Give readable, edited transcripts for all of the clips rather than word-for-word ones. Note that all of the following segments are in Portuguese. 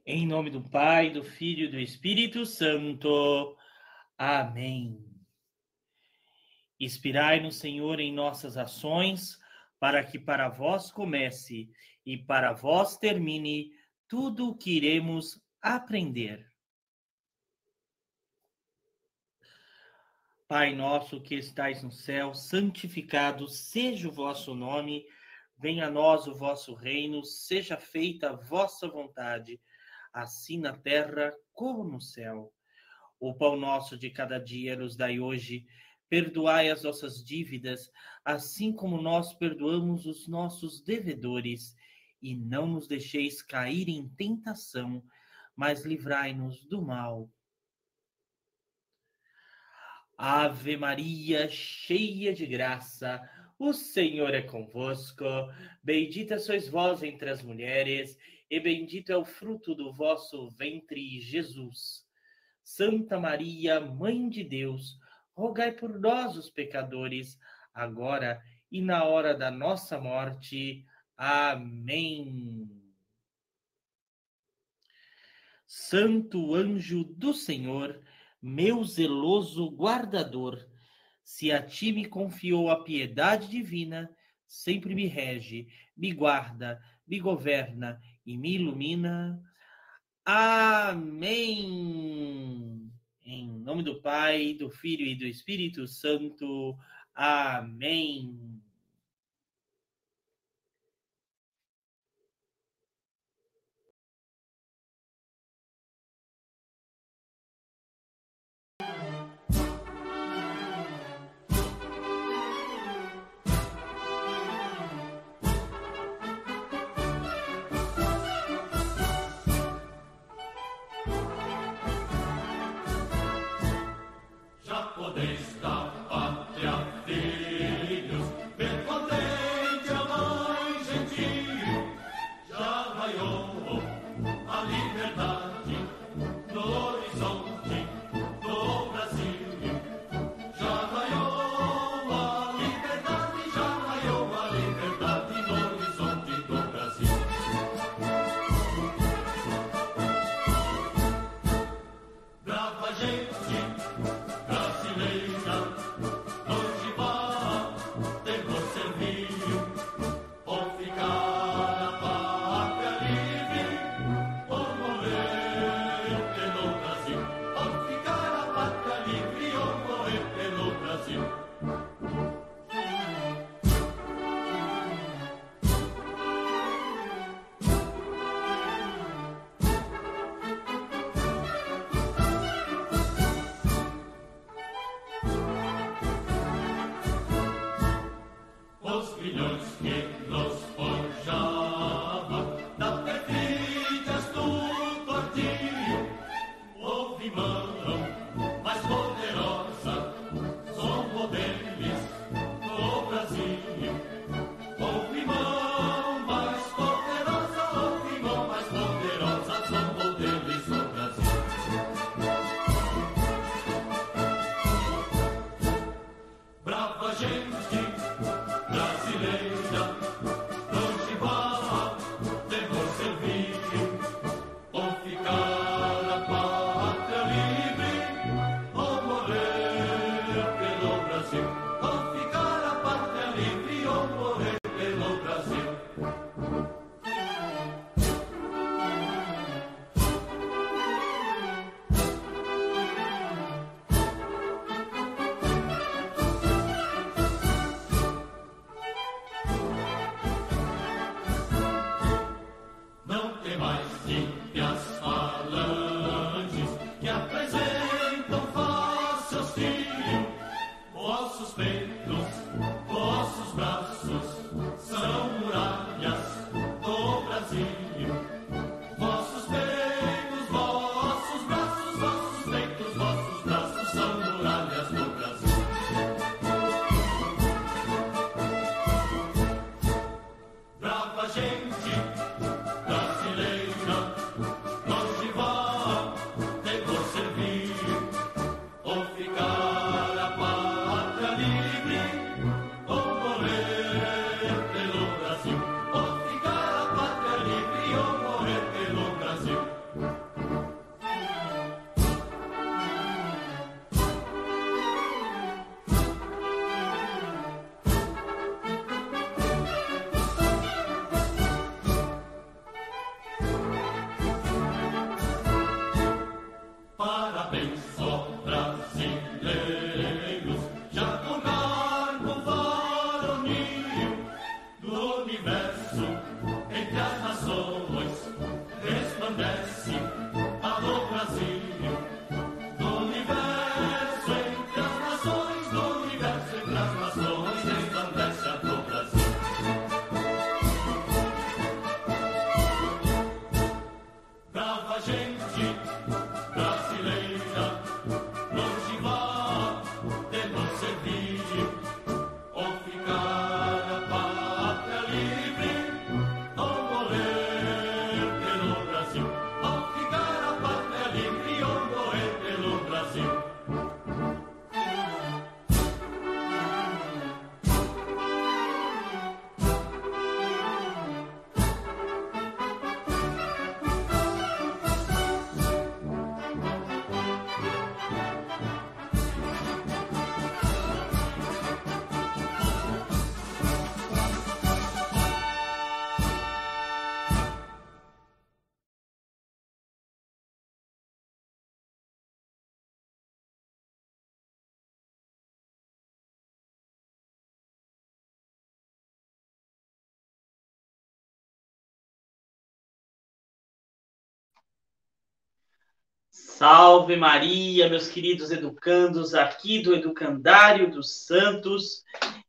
Em nome do Pai, do Filho e do Espírito Santo. Amém. Inspirai-no, Senhor, em nossas ações, para que para vós comece e para vós termine tudo o que iremos aprender. Pai nosso que estais no céu, santificado seja o vosso nome, venha a nós o vosso reino, seja feita a vossa vontade, assim na terra como no céu. O pão nosso de cada dia nos dai hoje, perdoai as nossas dívidas, assim como nós perdoamos os nossos devedores, e não nos deixeis cair em tentação, mas livrai-nos do mal. Ave Maria, cheia de graça, o Senhor é convosco. Bendita sois vós entre as mulheres, e bendito é o fruto do vosso ventre, Jesus. Santa Maria, Mãe de Deus, rogai por nós, os pecadores, agora e na hora da nossa morte. Amém. Santo anjo do Senhor, meu zeloso guardador, se a ti me confiou a piedade divina, sempre me rege, me guarda, me governa e me ilumina. Amém. Em nome do Pai, do Filho e do Espírito Santo. Amém. Salve Maria, meus queridos educandos, aqui do Educandário dos Santos.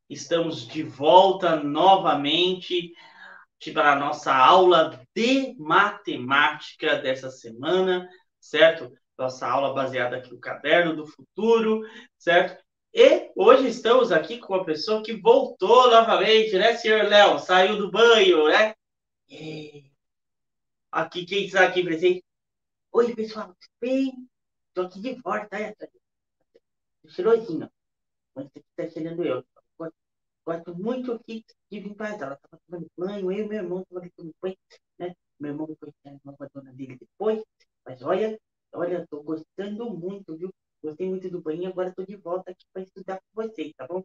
Estamos de volta novamente para a nossa aula de matemática dessa semana, certo? Nossa aula baseada aqui no Caderno do Futuro, certo? E hoje estamos aqui com uma pessoa que voltou novamente, né, senhor Léo? Saiu do banho, né? E... Aqui, quem está aqui presente? Oi, pessoal, tudo bem? Estou aqui de volta, cheirosinho. Mas aqui está cheirando eu. Gosto muito aqui de vir para ela. Ela estava tomando banho, eu e meu irmão estava tomando banho, né? Meu irmão foi com a dona dele depois. Mas olha, estou gostando muito, viu? Gostei muito do banho, agora estou de volta aqui para estudar com vocês, tá bom?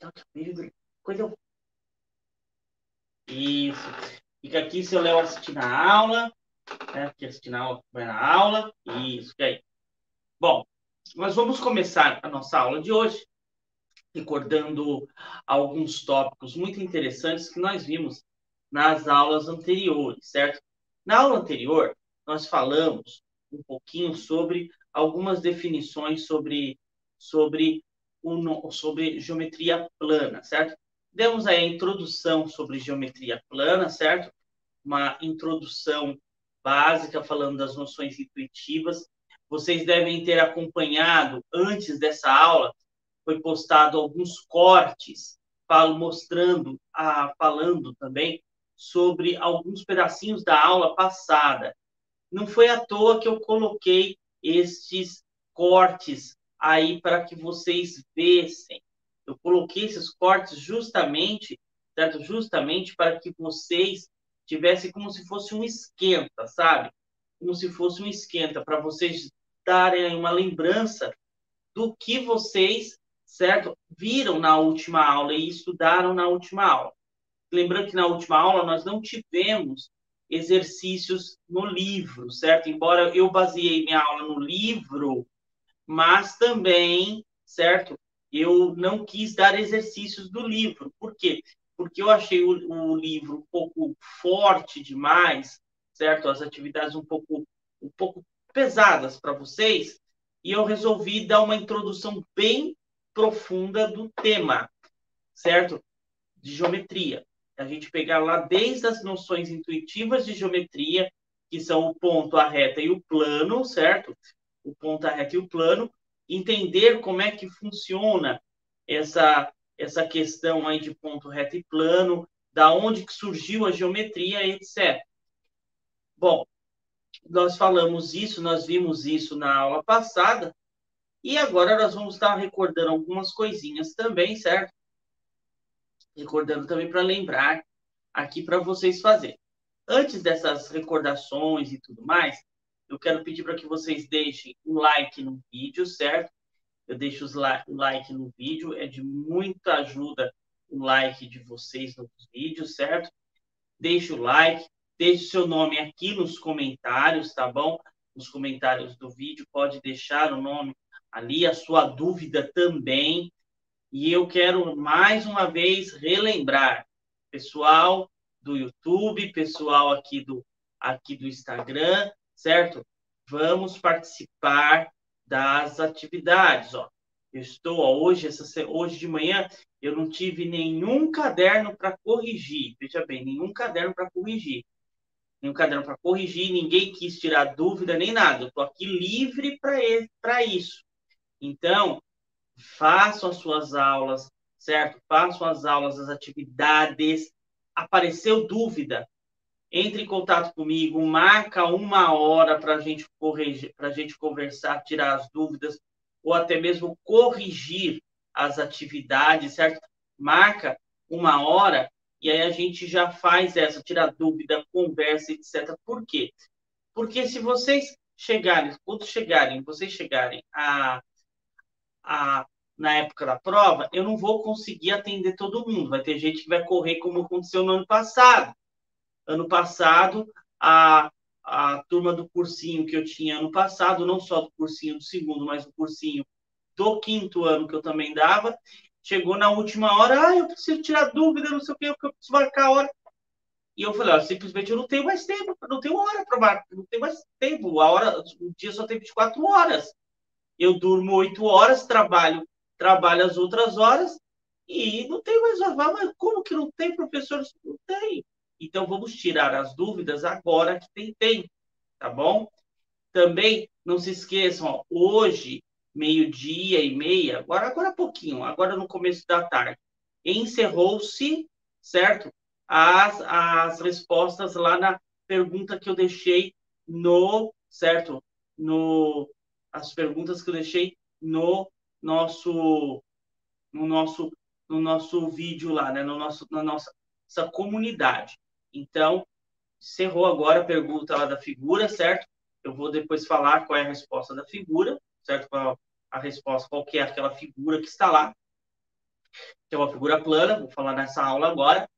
Tchau, tchau, beijo. Coisa eu... Isso. Fica aqui se eu Léo assistir na aula, né? Aqui assistir na aula, vai na aula. Isso, que aí. Bom, nós vamos começar a nossa aula de hoje recordando alguns tópicos muito interessantes que nós vimos nas aulas anteriores, certo? Na aula anterior, nós falamos um pouquinho sobre algumas definições sobre geometria plana, certo? Demos aí a introdução sobre geometria plana, certo? Uma introdução básica falando das noções intuitivas. Vocês devem ter acompanhado antes dessa aula, foi postado alguns cortes falando também sobre alguns pedacinhos da aula passada. Não foi à toa que eu coloquei estes cortes aí para que vocês vissem. Eu coloquei esses cortes justamente, certo? Justamente para que vocês tivessem como se fosse um esquenta, sabe? Como se fosse um esquenta, para vocês darem uma lembrança do que vocês, certo, viram na última aula e estudaram na última aula. Lembrando que na última aula nós não tivemos exercícios no livro, certo? Embora eu baseei minha aula no livro, mas também, certo? Eu não quis dar exercícios do livro. Por quê? Porque eu achei o livro um pouco forte demais, certo? As atividades um pouco pesadas para vocês, e eu resolvi dar uma introdução bem profunda do tema, certo? De geometria. A gente pegar lá desde as noções intuitivas de geometria, que são o ponto, a reta e o plano, certo? O ponto, a reta e o plano, entender como é que funciona essa questão aí de ponto, reta e plano, da onde que surgiu a geometria, etc. Bom, nós falamos isso, nós vimos isso na aula passada, e agora nós vamos estar recordando algumas coisinhas também, certo? Recordando também para lembrar aqui para vocês fazerem. Antes dessas recordações e tudo mais, eu quero pedir para que vocês deixem um like no vídeo, certo? Eu deixo o like no vídeo, é de muita ajuda o like de vocês nos vídeos, certo? Deixe o like, deixe o seu nome aqui nos comentários, tá bom? Nos comentários do vídeo, pode deixar o nome ali, a sua dúvida também. E eu quero mais uma vez relembrar, pessoal do YouTube, pessoal aqui do Instagram, certo? Vamos participar das atividades, ó. Eu estou hoje de manhã Eu não tive nenhum caderno para corrigir. Veja bem, nenhum caderno para corrigir. Nenhum caderno para corrigir, ninguém quis tirar dúvida nem nada. Eu estou aqui livre para isso. Então, façam as suas aulas, certo? Façam as aulas, as atividades. Apareceu dúvida? Entre em contato comigo, marca 1 hora para a gente corrigir, para a gente conversar, tirar as dúvidas, ou até mesmo corrigir as atividades, certo? Marca 1 hora e aí a gente já faz essa, tira dúvida, conversa, etc. Por quê? Porque se vocês chegarem, quando vocês chegarem a, na época da prova, eu não vou conseguir atender todo mundo. Vai ter gente que vai correr como aconteceu no ano passado. Ano passado, a turma do cursinho que eu tinha ano passado, não só do cursinho do segundo, mas do cursinho do quinto ano que eu também dava, chegou na última hora, eu preciso tirar dúvida, não sei o que, eu preciso marcar a hora. E eu falei, ó, simplesmente eu não tenho mais tempo, não tenho hora para marcar, não tenho mais tempo, o dia só tem 24 horas. Eu durmo 8 horas, trabalho as outras horas e não tem mais vaga. Mas como que não tem, professor? Não tem. Então, vamos tirar as dúvidas agora que tem tempo, tá bom? Também, não se esqueçam, ó, hoje, 12h30, agora é pouquinho, agora no começo da tarde, encerrou-se, certo? As respostas lá na pergunta que eu deixei certo? As perguntas que eu deixei no nosso, no nosso, no nosso vídeo lá, né? Na nossa essa comunidade. Então, encerrou agora a pergunta lá da figura, certo? Eu vou depois falar qual é a resposta da figura, certo? Qual a resposta, qual que é aquela figura que está lá, que é uma figura plana, vou falar nessa aula agora.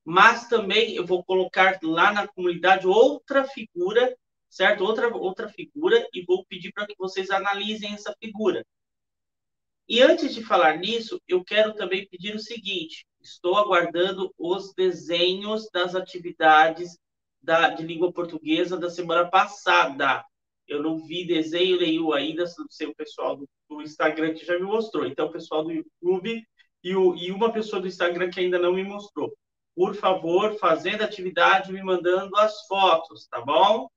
Mas também eu vou colocar lá na comunidade outra figura, certo? Outra figura, e vou pedir para que vocês analisem essa figura. E antes de falar nisso, eu quero também pedir o seguinte: estou aguardando os desenhos das atividades de língua portuguesa da semana passada. Eu não vi desenho nenhum ainda, não sei o pessoal do Instagram que já me mostrou. Então, o pessoal do YouTube e uma pessoa do Instagram que ainda não me mostrou. Por favor, fazendo atividade, me mandando as fotos, tá bom?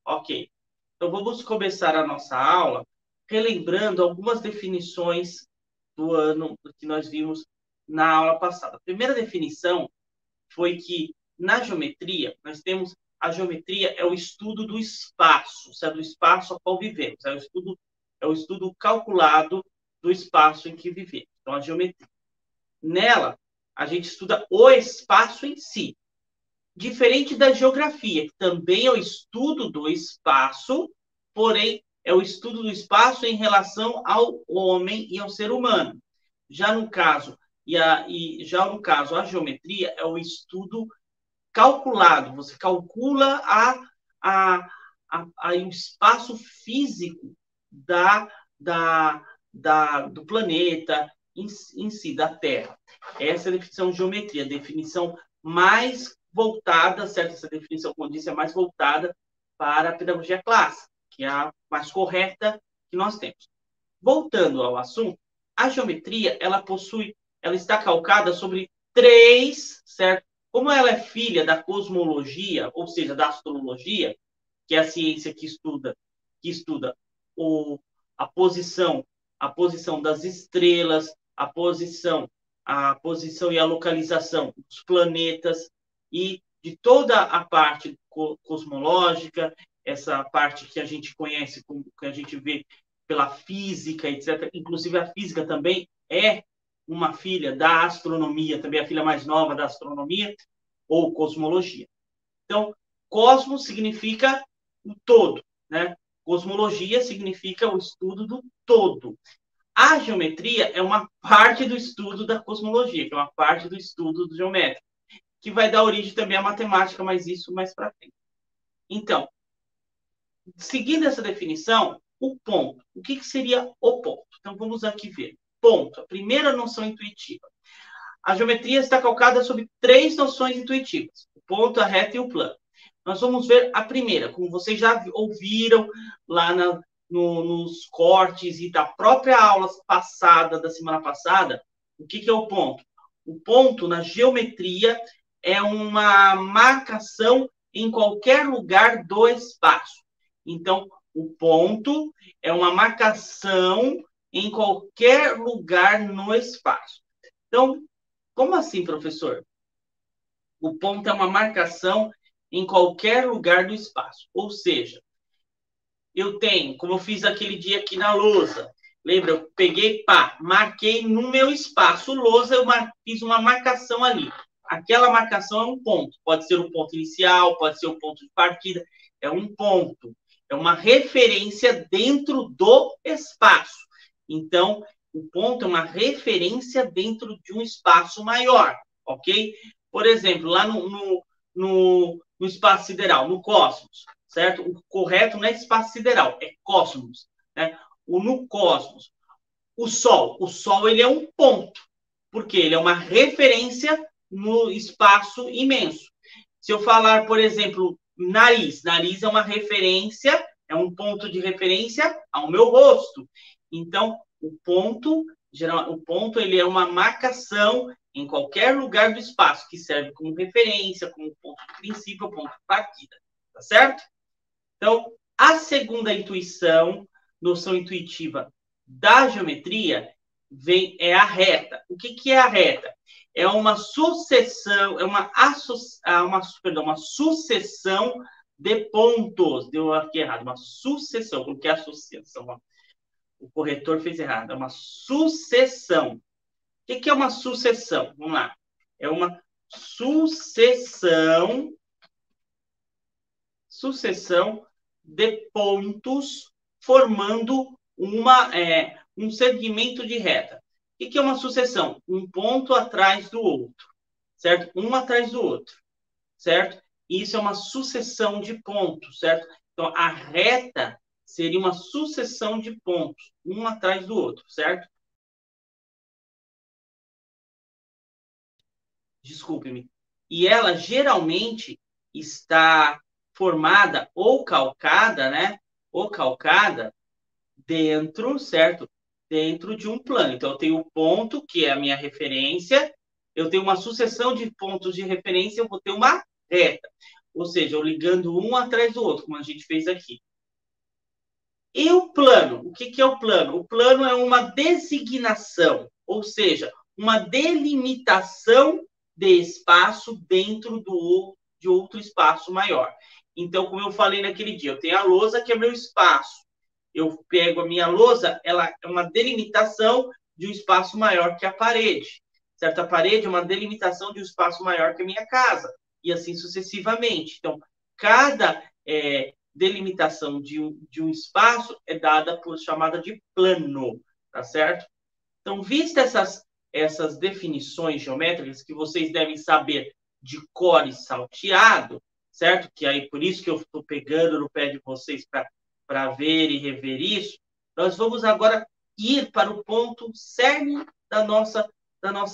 Ok. Então, vamos começar a nossa aula relembrando algumas definições do ano que nós vimos na aula passada. A primeira definição foi que, na geometria, nós temos a geometria é o estudo do espaço, certo? Do espaço a qual vivemos. É o estudo calculado do espaço em que vivemos. Então, a geometria. Nela, a gente estuda o espaço em si. Diferente da geografia, que também é o estudo do espaço, porém é o estudo do espaço em relação ao homem e ao ser humano. Já no caso, a geometria é o estudo calculado. Você calcula o espaço físico do planeta em si, da Terra. Essa é a definição de geometria, a definição mais voltada, certo? Essa definição, como eu disse, é mais voltada para a pedagogia clássica, que é a mais correta que nós temos. Voltando ao assunto, a geometria, ela está calcada sobre 3, certo? Como ela é filha da cosmologia, ou seja, da astrologia, que é a ciência que estuda o, a posição, a posição das estrelas, a posição e a localização dos planetas e de toda a parte cosmológica, essa parte que a gente conhece, que a gente vê pela física, etc. Inclusive, a física também é uma filha da astronomia, também a filha mais nova da astronomia, ou cosmologia. Então, cosmos significa o todo, né? Cosmologia significa o estudo do todo. A geometria é uma parte do estudo da cosmologia, que é uma parte do estudo do geométrico, que vai dar origem também à matemática, mas isso mais para frente. Então, seguindo essa definição, o ponto. O que seria o ponto? Então, vamos aqui ver. Ponto. A primeira noção intuitiva. A geometria está calcada sobre 3 noções intuitivas: o ponto, a reta e o plano. Nós vamos ver a primeira, como vocês já ouviram lá nos cortes e da própria aula passada, da semana passada, O que é o ponto? O ponto, na geometria, é uma marcação em qualquer lugar do espaço. Então, o ponto é uma marcação em qualquer lugar no espaço. Então, como assim, professor? O ponto é uma marcação em qualquer lugar do espaço. Ou seja, eu tenho, como eu fiz aquele dia aqui na lousa, lembra? Eu peguei, pá, marquei no meu espaço lousa, eu fiz uma marcação ali. Aquela marcação é um ponto. Pode ser o ponto inicial, pode ser o ponto de partida. É um ponto. É uma referência dentro do espaço. Então, o ponto é uma referência dentro de um espaço maior, ok? Por exemplo, lá no espaço sideral, no cosmos, certo? O correto não é espaço sideral, é cosmos, né? No cosmos, o Sol ele é um ponto, porque ele é uma referência no espaço imenso. Se eu falar, por exemplo, nariz é uma referência, é um ponto de referência ao meu rosto. Então, o ponto ele é uma marcação em qualquer lugar do espaço que serve como referência, como ponto de princípio, ponto de partida, tá certo? Então, a segunda intuição, noção intuitiva da geometria, é a reta. O que é a reta? É uma sucessão, uma sucessão de pontos. Deu aqui errado, uma sucessão. O que é associação? O corretor fez errado. É uma sucessão. O que é uma sucessão? Vamos lá. É uma sucessão de pontos formando um segmento de reta. O que é uma sucessão? Um ponto atrás do outro, certo? Um atrás do outro, certo? Isso é uma sucessão de pontos, certo? Então, a reta seria uma sucessão de pontos, um atrás do outro, certo? Desculpe-me. E ela geralmente está formada ou calcada, né? Ou calcada dentro, certo? Dentro de um plano. Então, eu tenho o ponto, que é a minha referência, eu tenho uma sucessão de pontos de referência, eu vou ter uma reta. Ou seja, eu ligando um atrás do outro, como a gente fez aqui. E o plano? O que é o plano? O plano é uma designação, ou seja, uma delimitação de espaço dentro de outro espaço maior. Então, como eu falei naquele dia, eu tenho a lousa, que é meu espaço. Eu pego a minha lousa, ela é uma delimitação de um espaço maior que a parede. Certo? A parede é uma delimitação de um espaço maior que a minha casa. E assim sucessivamente. Então, cada delimitação de um espaço é dada por chamada de plano, tá certo? Então, vistas essas definições geométricas que vocês devem saber de cor e salteado, certo? Que aí por isso que eu estou pegando no pé de vocês para ver e rever isso, nós vamos agora ir para o ponto cerne da nossa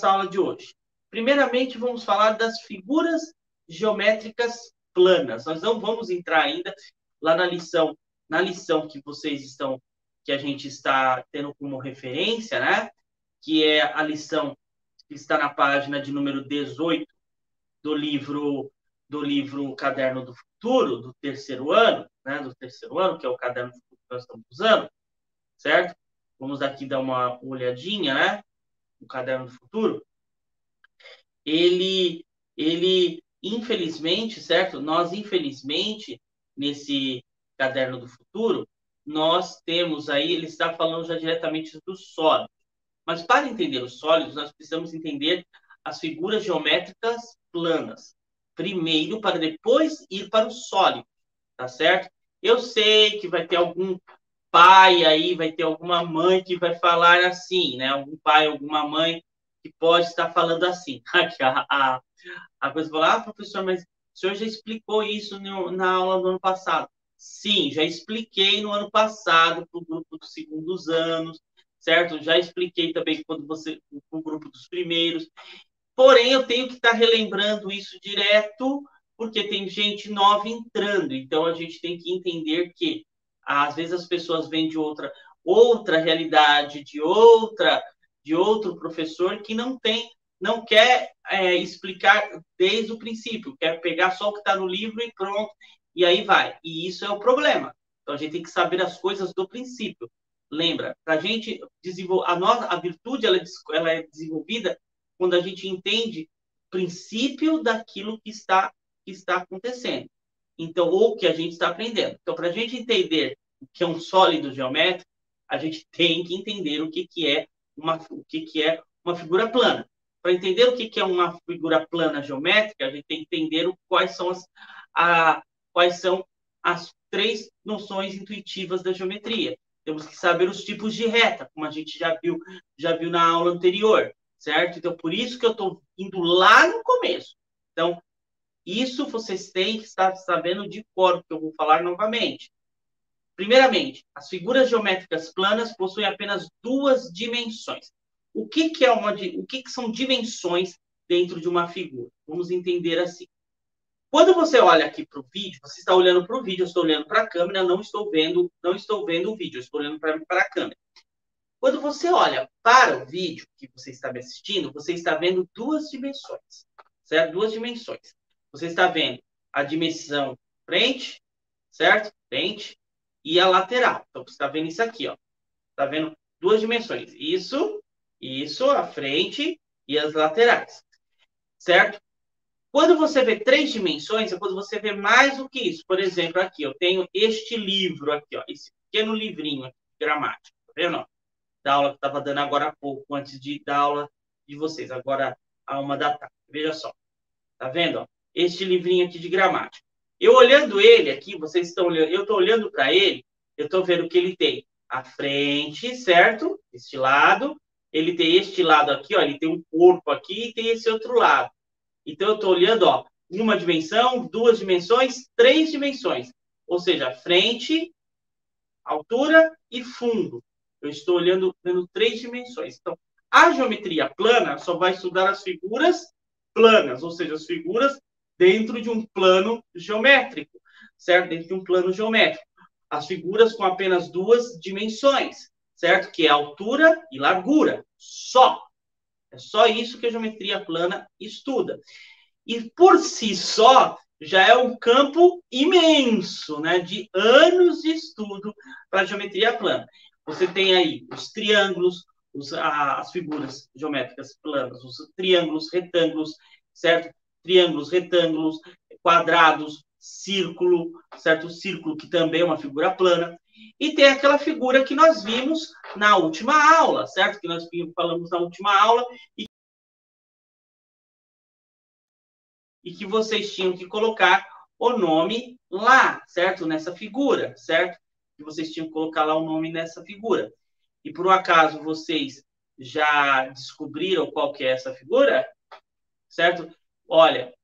aula de hoje. Primeiramente, vamos falar das figuras geométricas planas. Nós não vamos entrar ainda lá na lição que vocês estão, que a gente está tendo como referência, né? Que é a lição que está na página de número 18 do livro Caderno do Futuro, do terceiro ano, né? Do terceiro ano, que é o caderno do futuro que nós estamos usando, certo? Vamos aqui dar uma olhadinha, né? O caderno do futuro. Ele, infelizmente, certo? Nós, infelizmente, nesse caderno do futuro, nós temos aí, ele está falando já diretamente dos sólidos. Mas para entender os sólidos, nós precisamos entender as figuras geométricas planas. Primeiro, para depois ir para o sólido, tá certo? Eu sei que vai ter algum pai aí, vai ter alguma mãe que vai falar assim, né? Algum pai, alguma mãe que pode estar falando assim. A coisa fala, professor, mas o senhor já explicou isso na aula do ano passado. Sim, já expliquei no ano passado para o grupo dos segundos anos, certo? Já expliquei também quando para o grupo dos primeiros. Porém, eu tenho que estar relembrando isso direto, porque tem gente nova entrando. Então, a gente tem que entender que, às vezes, as pessoas vêm de outra realidade, de outra de outro professor que não quer explicar desde o princípio, quer pegar só o que está no livro e pronto, e aí vai. E isso é o problema. Então, a gente tem que saber as coisas do princípio. Lembra, para a gente desenvolver, a virtude ela é desenvolvida quando a gente entende o princípio daquilo que está acontecendo. Então, ou que a gente está aprendendo. Então, para a gente entender o que é um sólido geométrico, a gente tem que entender o que é uma figura plana. Para entender o que é uma figura plana geométrica, a gente tem que entender quais são as três noções intuitivas da geometria. Temos que saber os tipos de reta, como a gente já viu na aula anterior, certo? Então, por isso que eu estou indo lá no começo. Então, isso vocês têm que estar sabendo de cor, que eu vou falar novamente. Primeiramente, as figuras geométricas planas possuem apenas duas dimensões. O que são dimensões dentro de uma figura? Vamos entender assim. Quando você olha aqui para o vídeo, você está olhando para o vídeo, eu estou olhando para a câmera, não estou vendo o vídeo, eu estou olhando para a câmera. Quando você olha para o vídeo que você está me assistindo, você está vendo duas dimensões, certo? Duas dimensões. Você está vendo a dimensão frente, certo? Frente e a lateral. Então, você está vendo isso aqui, ó. Está vendo duas dimensões. Isso, a frente e as laterais, certo? Quando você vê três dimensões, é quando você vê mais do que isso. Por exemplo, aqui, eu tenho este livro aqui, ó, esse pequeno livrinho aqui, de gramática. Tá vendo? Da aula que estava dando agora há pouco, antes da aula de vocês, agora a 1 da tarde. Veja só. Tá vendo? Ó? Este livrinho aqui de gramática. Eu olhando ele aqui, vocês estão olhando, eu estou olhando para ele, eu estou vendo que ele tem a frente, certo? Este lado. Ele tem este lado aqui, ó, ele tem um corpo aqui e tem esse outro lado. Então, eu estou olhando, ó, uma dimensão, duas dimensões, três dimensões. Ou seja, frente, altura e fundo. Eu estou vendo três dimensões. Então, a geometria plana só vai estudar as figuras planas, ou seja, as figuras dentro de um plano geométrico, certo? Dentro de um plano geométrico. As figuras com apenas duas dimensões, certo? Que é altura e largura. Só. É só isso que a geometria plana estuda. E por si só, já é um campo imenso, né, de anos de estudo para a geometria plana. Você tem aí os triângulos, as figuras geométricas planas, os triângulos, retângulos, certo? Triângulos, retângulos, quadrados, círculo, certo? O círculo, que também é uma figura plana. E tem aquela figura que nós vimos na última aula, certo? Que nós falamos na última aula, e que vocês tinham que colocar o nome lá, certo? Nessa figura, certo? Que vocês tinham que colocar lá o nome nessa figura. E por um acaso vocês já descobriram qual que é essa figura? Certo? Olha,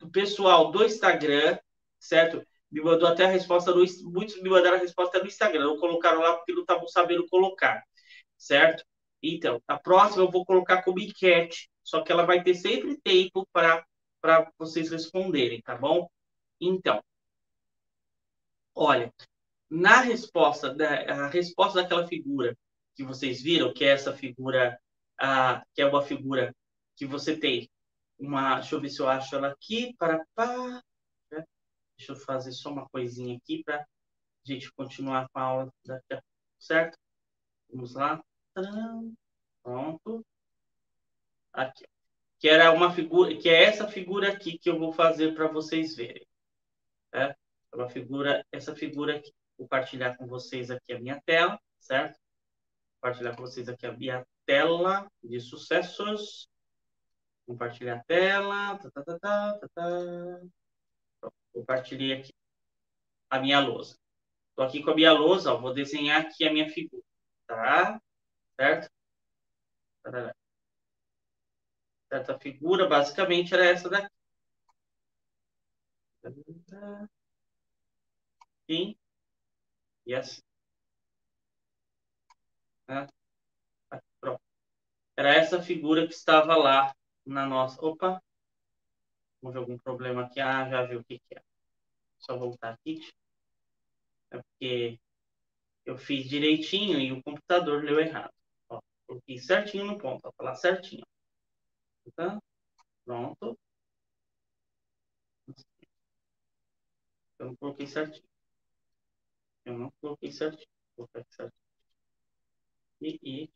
o pessoal do Instagram, certo? Me mandou até a resposta muitos me mandaram a resposta no Instagram, não colocaram lá porque não estavam sabendo colocar, certo? Então, a próxima eu vou colocar como enquete, só que ela vai ter sempre tempo para vocês responderem, tá bom? Então, olha, a resposta daquela figura que vocês viram, que é essa figura, que é uma figura que você tem deixa eu ver se eu acho ela aqui, né? Deixa eu fazer só uma coisinha aqui para a gente continuar com a aula daqui a pouco, certo? Vamos lá. Pronto. Aqui. Que era uma figura, que é essa figura aqui que eu vou fazer para vocês verem. Né? Essa figura aqui. Vou compartilhar com vocês aqui a minha tela, certo? Compartilhar com vocês aqui a minha tela de sucessos. Compartilhar a tela. Compartilhei aqui a minha lousa. Estou aqui com a minha lousa, ó, vou desenhar aqui a minha figura, tá? Certo? Certa figura, basicamente, era essa daqui. Sim. E assim. Né? Pronto. Era essa figura que estava lá na nossa... Opa! Houve algum problema aqui? Ah, já vi o que é. Só voltar aqui. É porque eu fiz direitinho e o computador leu errado. Ó, Coloquei certinho no ponto, vou falar certinho. Tá? Pronto. Eu não coloquei certinho. Eu não coloquei certinho. Vou colocar aqui certinho. E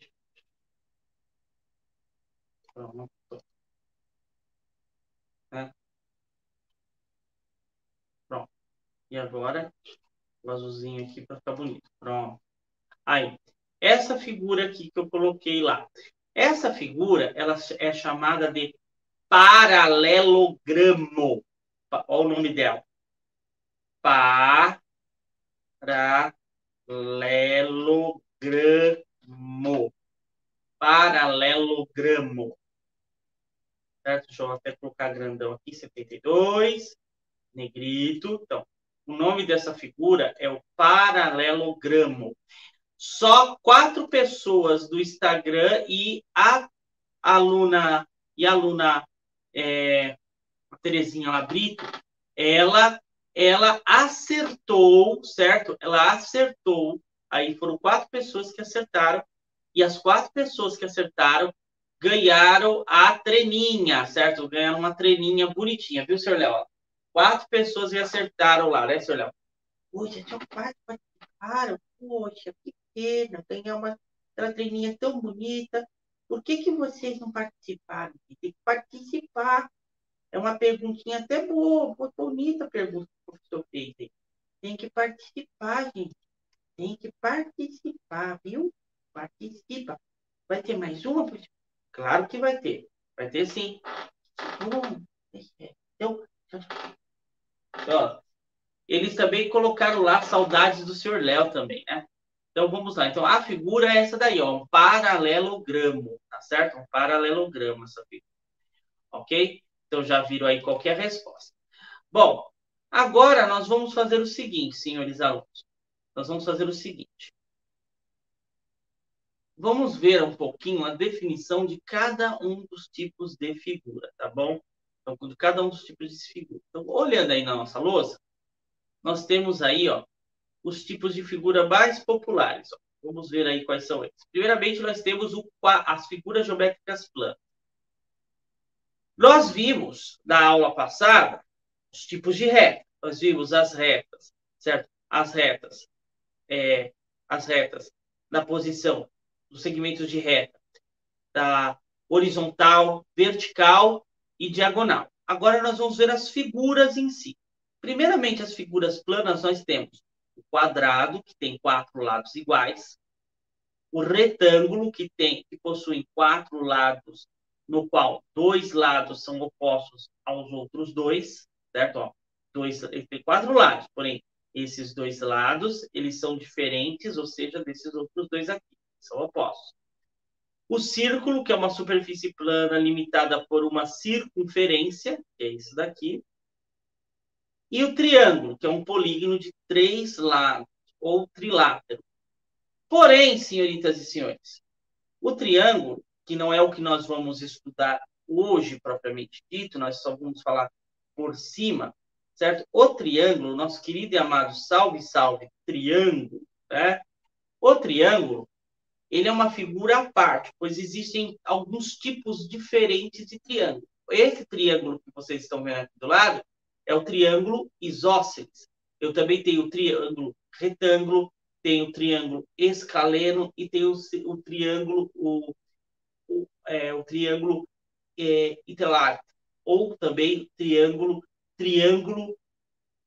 pronto. Né? Pronto. E agora, o azulzinho aqui para ficar bonito. Pronto. Aí, essa figura aqui que eu coloquei lá. Essa figura, ela é chamada de paralelogramo. Olha o nome dela. Paralelogramo. Paralelogramo. Certo? Deixa eu até colocar grandão aqui, 72, negrito. Então, o nome dessa figura é o paralelogramo. Só 4 pessoas do Instagram e a aluna a Terezinha Labrito, ela acertou, certo? Ela acertou. Aí foram 4 pessoas que acertaram e as 4 pessoas que acertaram ganharam a treninha, certo? Ganharam uma treninha bonitinha, viu, senhor Léo? 4 pessoas que acertaram lá, né, senhor Léo? Poxa, tinha 4 participaram. Poxa, que pena ganhar aquela treininha tão bonita. Por que vocês não participaram? Tem que participar. É uma perguntinha até boa, bonita a pergunta que o professor fez. Hein? Tem que participar, gente. Tem que participar, viu? Participa. Vai ter mais uma, professor? Claro que vai ter. Vai ter sim. Então, ó, eles também colocaram lá saudades do senhor Léo também, né? Então vamos lá. Então a figura é essa daí, ó, um paralelogramo, tá certo? Um paralelogramo essa figura. Ok? Então já viram aí qual que é a resposta. Bom, agora nós vamos fazer o seguinte, senhores alunos. Nós vamos fazer o seguinte. Vamos ver um pouquinho a definição de cada um dos tipos de figura, tá bom? Então, de cada um dos tipos de figura. Então, olhando aí na nossa lousa, nós temos aí, ó, os tipos de figura mais populares. Ó. Vamos ver aí quais são eles. Primeiramente, nós temos as figuras geométricas planas. Nós vimos, na aula passada, os tipos de reta. Nós vimos as retas, certo? As retas na posição dos segmentos de reta, da horizontal, vertical e diagonal. Agora nós vamos ver as figuras em si. Primeiramente, as figuras planas, nós temos o quadrado, que tem 4 lados iguais, o retângulo, que possui 4 lados, no qual 2 lados são opostos aos outros 2, certo? Ó, ele tem 4 lados, porém, esses 2 lados, eles são diferentes, ou seja, desses outros 2 aqui, são opostos. O círculo, que é uma superfície plana limitada por uma circunferência, que é isso daqui. E o triângulo, que é um polígono de 3 lados, ou trilátero. Porém, senhoritas e senhores, o triângulo, que não é o que nós vamos estudar hoje, propriamente dito, nós só vamos falar por cima, certo? O triângulo, nosso querido e amado salve, salve, triângulo, né? O triângulo, ele é uma figura à parte, pois existem alguns tipos diferentes de triângulo. Esse triângulo que vocês estão vendo aqui do lado é o triângulo isósceles. Eu também tenho o triângulo retângulo, tenho o triângulo escaleno e tenho o triângulo o triângulo equilário, ou também triângulo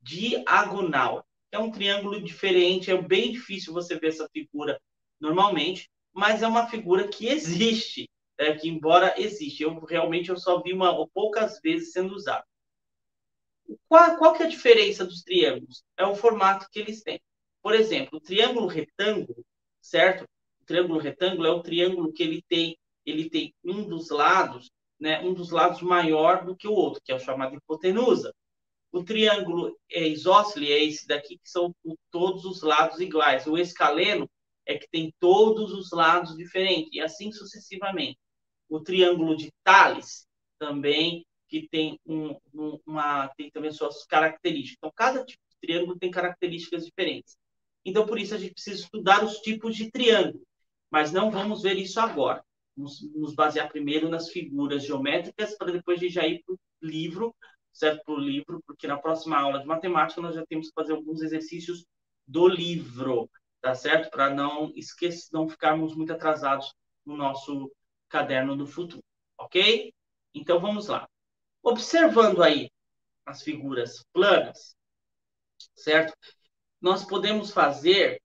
diagonal. É um triângulo diferente, é bem difícil você ver essa figura normalmente, mas é uma figura que existe, que embora existe, eu só vi poucas vezes sendo usado. Qual que é a diferença dos triângulos? É o formato que eles têm. Por exemplo, o triângulo retângulo, certo? O triângulo retângulo é o triângulo que ele tem um dos lados, né, um dos lados maior do que o outro, que é o chamado hipotenusa. O triângulo isósceles é esse daqui, que são todos os lados iguais. O escaleno é que tem todos os lados diferentes, e assim sucessivamente. O triângulo de Tales também, que tem, tem também suas características. Então, cada tipo de triângulo tem características diferentes. Então, por isso, a gente precisa estudar os tipos de triângulo. Mas não vamos ver isso agora. Vamos nos basear primeiro nas figuras geométricas, para depois a gente já ir para o livro, certo? Para o livro, porque na próxima aula de matemática nós já temos que fazer alguns exercícios do livro, tá certo? Para não esquecer, não ficarmos muito atrasados no nosso caderno do futuro, ok? Então vamos lá. Observando aí as figuras planas, certo? Nós podemos fazer,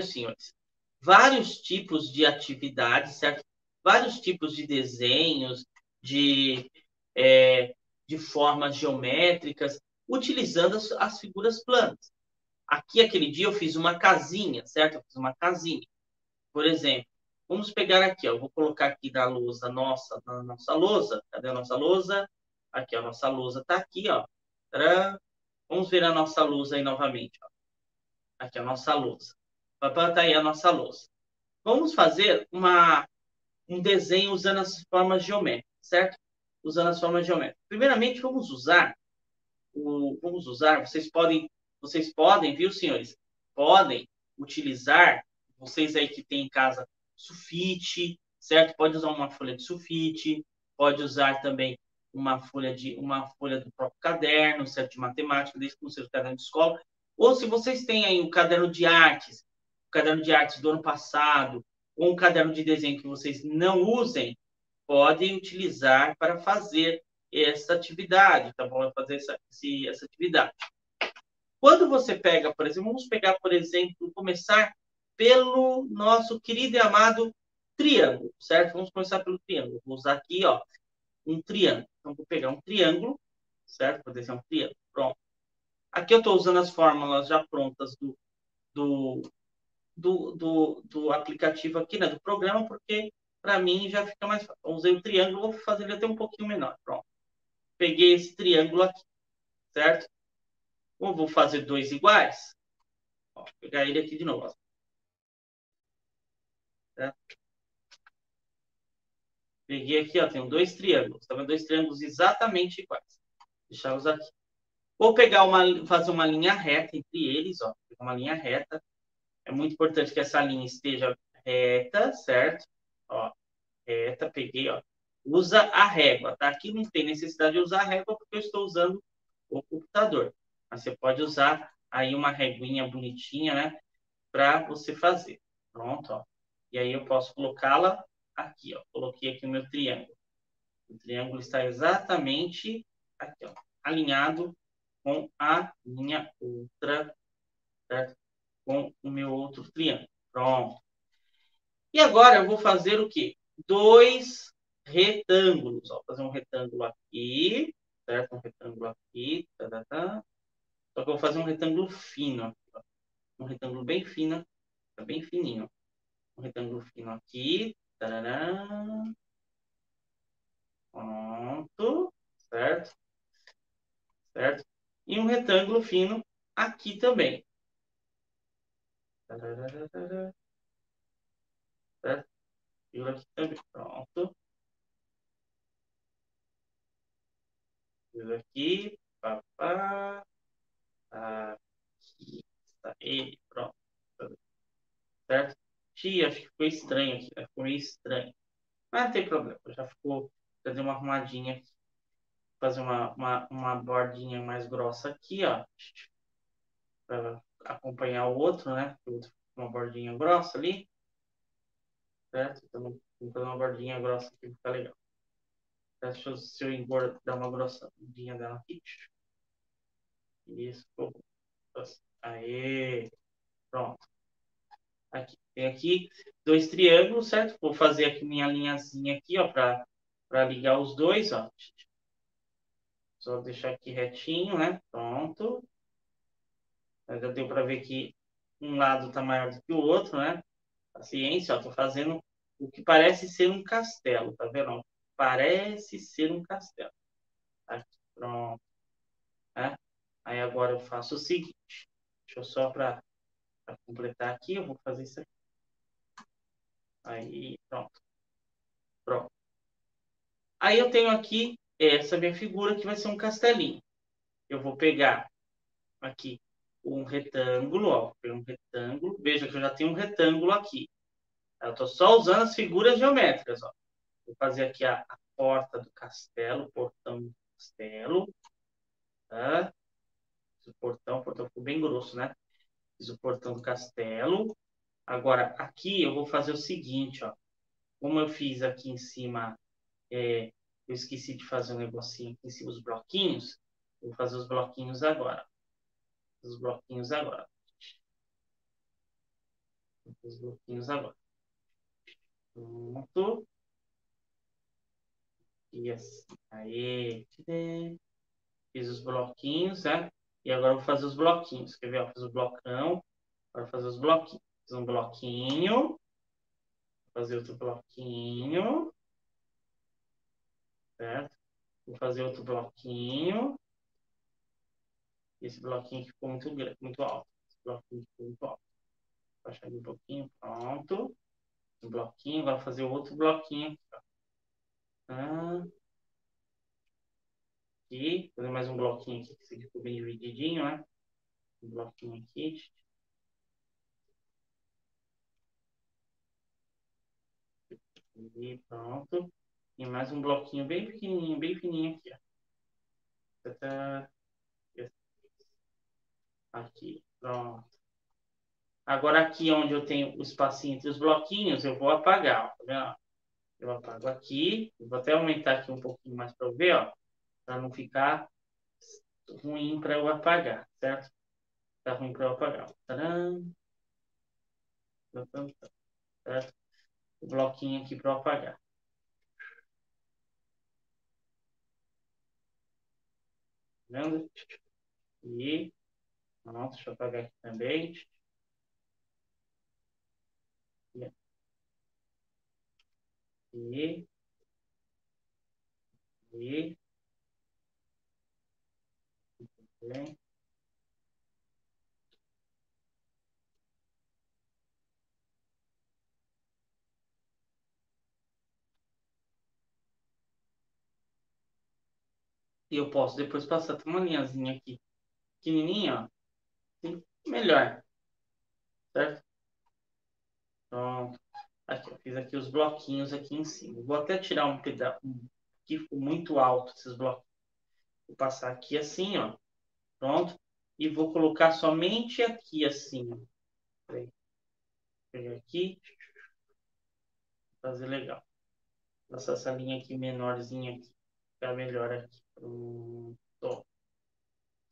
senhores, vários tipos de atividades, certo? Vários tipos de desenhos, de, é, de formas geométricas, utilizando as figuras planas. Aqui, aquele dia, eu fiz uma casinha, certo? Eu fiz uma casinha. Por exemplo, vamos pegar aqui, ó, eu vou colocar aqui na nossa lousa. Cadê a nossa lousa? Aqui, a nossa lousa está aqui, ó. Tcharam! Vamos ver a nossa lousa aí novamente, ó. Aqui, a nossa lousa. Tá aí a nossa lousa. Vamos fazer um desenho usando as formas geométricas, certo? Usando as formas geométricas. Primeiramente, vocês podem, viu, senhores? Podem utilizar, vocês aí que têm em casa sulfite, certo? Pode usar uma folha de sulfite, pode usar também uma folha do próprio caderno, certo? De matemática, desde que não seja o caderno de escola. Ou se vocês têm aí um caderno de artes, o caderno de artes do ano passado, ou um caderno de desenho que vocês não usem, podem utilizar para fazer essa atividade, tá bom? Fazer essa atividade. Quando você pega, por exemplo, vamos pegar, por exemplo, começar pelo nosso querido e amado triângulo, certo? Vamos começar pelo triângulo. Vou usar aqui, ó, um triângulo. Então, vou pegar um triângulo, certo? Vou desenhar um triângulo. Pronto. Aqui eu estou usando as fórmulas já prontas do, do aplicativo aqui, né? Do programa, porque para mim já fica mais fácil. Eu usei o triângulo, vou fazer ele até um pouquinho menor. Pronto. Peguei esse triângulo aqui, certo? Ou vou fazer dois iguais. Ó, vou pegar ele aqui de novo. Ó, certo? Peguei aqui, ó, tenho dois triângulos. Tá vendo? Dois triângulos exatamente iguais. Deixá-los aqui. Vou pegar fazer uma linha reta entre eles, ó. Uma linha reta. É muito importante que essa linha esteja reta, certo? Ó, reta, peguei, ó. Usa a régua, tá? Aqui não tem necessidade de usar a régua porque eu estou usando o computador. Mas você pode usar aí uma reguinha bonitinha, né? Para você fazer. Pronto, ó. E aí eu posso colocá-la aqui, ó. Coloquei aqui o meu triângulo. O triângulo está exatamente aqui, ó, alinhado com a minha outra, certo? Com o meu outro triângulo. Pronto. E agora eu vou fazer o quê? Dois retângulos. Ó, vou fazer um retângulo aqui, certo? Um retângulo aqui. Tá, tá, tá. Só que eu vou fazer um retângulo fino. Aqui, ó. Um retângulo bem fino, tá bem fininho. Um retângulo fino aqui. Tarará. Pronto. Certo? Certo? E um retângulo fino aqui também. Tarará. Certo? E aqui também. Pronto. E aqui. Papá. Aqui. Está ele. Pronto. Certo? Tia, acho que ficou estranho aqui. Né? Ficou meio estranho. Mas não tem problema. Já ficou. Já deu uma arrumadinha aqui. Fazer uma bordinha mais grossa aqui, ó. Para acompanhar o outro, né? O outro uma bordinha grossa ali. Certo? Então, vou fazer uma bordinha grossa aqui para ficar legal. Deixa eu, se eu dar uma grossadinha dela aqui. Isso. Aê. Pronto. Aqui. Tem aqui dois triângulos, certo? Vou fazer aqui minha linhazinha aqui, ó, para ligar os dois, ó. Só deixar aqui retinho, né? Pronto. Já deu para ver que um lado está maior do que o outro, né? Paciência, ó. Tô fazendo o que parece ser um castelo, tá vendo? Parece ser um castelo. Aqui, pronto. Né? Aí agora eu faço o seguinte. Deixa eu só para completar aqui, eu vou fazer isso aqui. Aí, pronto. Pronto. Aí eu tenho aqui essa minha figura que vai ser um castelinho. Eu vou pegar aqui. um retângulo, ó. Um retângulo. Veja que eu já tenho um retângulo aqui. Eu estou só usando as figuras geométricas, ó. Vou fazer aqui a porta do castelo, o portão do castelo. Tá? O portão ficou bem grosso, né? Fiz o portão do castelo. Agora, aqui eu vou fazer o seguinte, ó. Como eu fiz aqui em cima, eu esqueci de fazer um negocinho aqui em cima, os bloquinhos. Vou fazer os bloquinhos agora. Os bloquinhos agora. Os bloquinhos agora. Pronto. E assim. Aí. Fiz os bloquinhos, né? E agora eu vou fazer os bloquinhos. Quer ver? Ó, fiz o blocão. Agora vou fazer os bloquinhos. Fiz um bloquinho. Vou fazer outro bloquinho. Certo? Vou fazer outro bloquinho. Esse bloquinho aqui ficou muito grande, muito alto. Esse bloquinho ficou muito alto. Vou baixar ele um pouquinho. Pronto. Um bloquinho. Agora vou fazer outro bloquinho aqui, ó. Ah, aqui. Fazer mais um bloquinho aqui, que esse aqui ficou bem divididinho, né? Um bloquinho aqui. E pronto. E mais um bloquinho bem fininho aqui, ó. Aqui, pronto. Agora aqui onde eu tenho o espacinho entre os bloquinhos, eu vou apagar, ó. Tá vendo? Eu apago aqui. Eu vou até aumentar aqui um pouquinho mais para eu ver, ó. Para não ficar ruim para eu apagar, certo? Tá ruim para eu apagar. Tcharam. Certo? O bloquinho aqui para eu apagar. Tá vendo? E pronto, deixa eu apagar aqui também. E, e, bem. E eu posso depois passar uma linhazinha aqui, pequenininha, ó. Assim, melhor, certo? Pronto. Aqui, eu fiz aqui os bloquinhos aqui em cima. Vou até tirar um pedaço, que ficou muito alto esses blocos. Vou passar aqui assim, ó. Pronto. E vou colocar somente aqui assim. Peraí. Pegar aqui. Fazer legal. Passar essa linha aqui menorzinha aqui. Ficar melhor aqui. Pronto.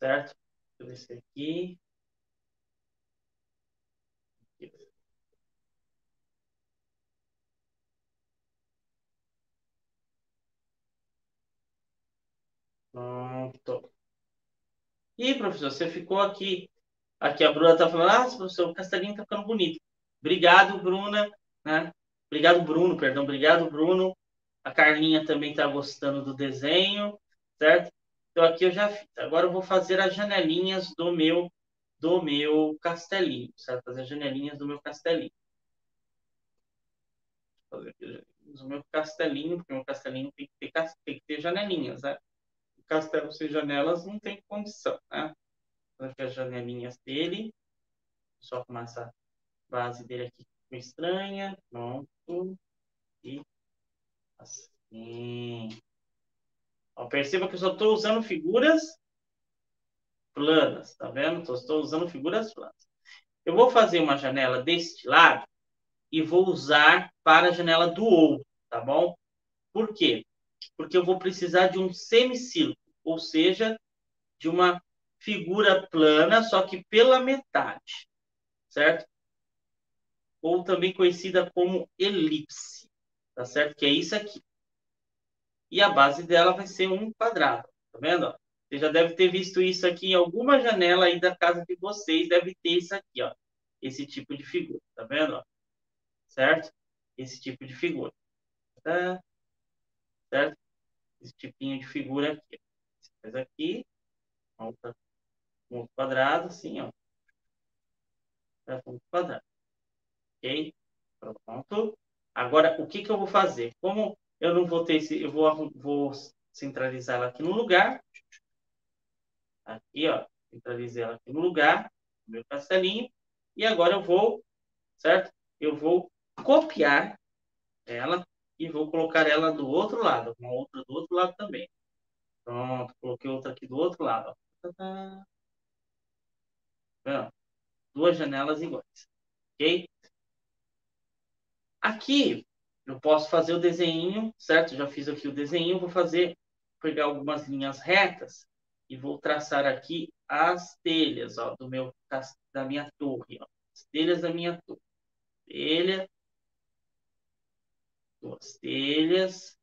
Certo? Vou descer aqui. Pronto. E, professor, você ficou aqui. Aqui a Bruna tá falando, professor, o castelinho tá ficando bonito. Obrigado, Bruna, né? Obrigado, Bruno, perdão. Obrigado, Bruno. A Carlinha também tá gostando do desenho, certo? Então aqui eu já fiz. Agora eu vou fazer as janelinhas do meu castelinho, certo? Fazer as janelinhas do meu castelinho. Vou fazer aqui as janelinhas do meu castelinho, porque o meu castelinho tem que ter janelinhas, né? O castelo sem janelas não tem condição, né? Vou fazer as janelinhas dele. Só arrumar essa base dele aqui ficou estranha. Pronto. E assim. Ó, perceba que eu só estou usando figuras planas, tá vendo? Estou usando figuras planas. Eu vou fazer uma janela deste lado e vou usar para a janela do outro, tá bom? Por quê? Porque eu vou precisar de um semicírculo, ou seja, de uma figura plana, só que pela metade, certo? Ou também conhecida como elipse, tá certo? Que é isso aqui. E a base dela vai ser um quadrado, tá vendo? Você já deve ter visto isso aqui em alguma janela aí da casa de vocês, deve ter isso aqui, ó. Esse tipo de figura, tá vendo? Certo? Esse tipo de figura. Tá? Certo? Esse tipinho de figura aqui. Você faz aqui, um outro quadrado, assim, ó. Certo? Um quadrado. Ok? Pronto. Agora, o que que eu vou fazer? Como eu não vou ter esse, eu vou centralizar ela aqui no lugar. Aqui, ó. Centralizei ela aqui no lugar. no meu castelinho. E agora eu vou, certo? Eu vou copiar ela e vou colocar ela do outro lado. Uma outra do outro lado também. Pronto, coloquei outra aqui do outro lado. Ó. Tadã. Pronto, duas janelas iguais. Ok? Aqui eu posso fazer o desenho, certo? Já fiz aqui o desenho, vou fazer, pegar algumas linhas retas e vou traçar aqui as telhas, ó, da minha torre, ó. As telhas da minha torre. Telha, duas telhas,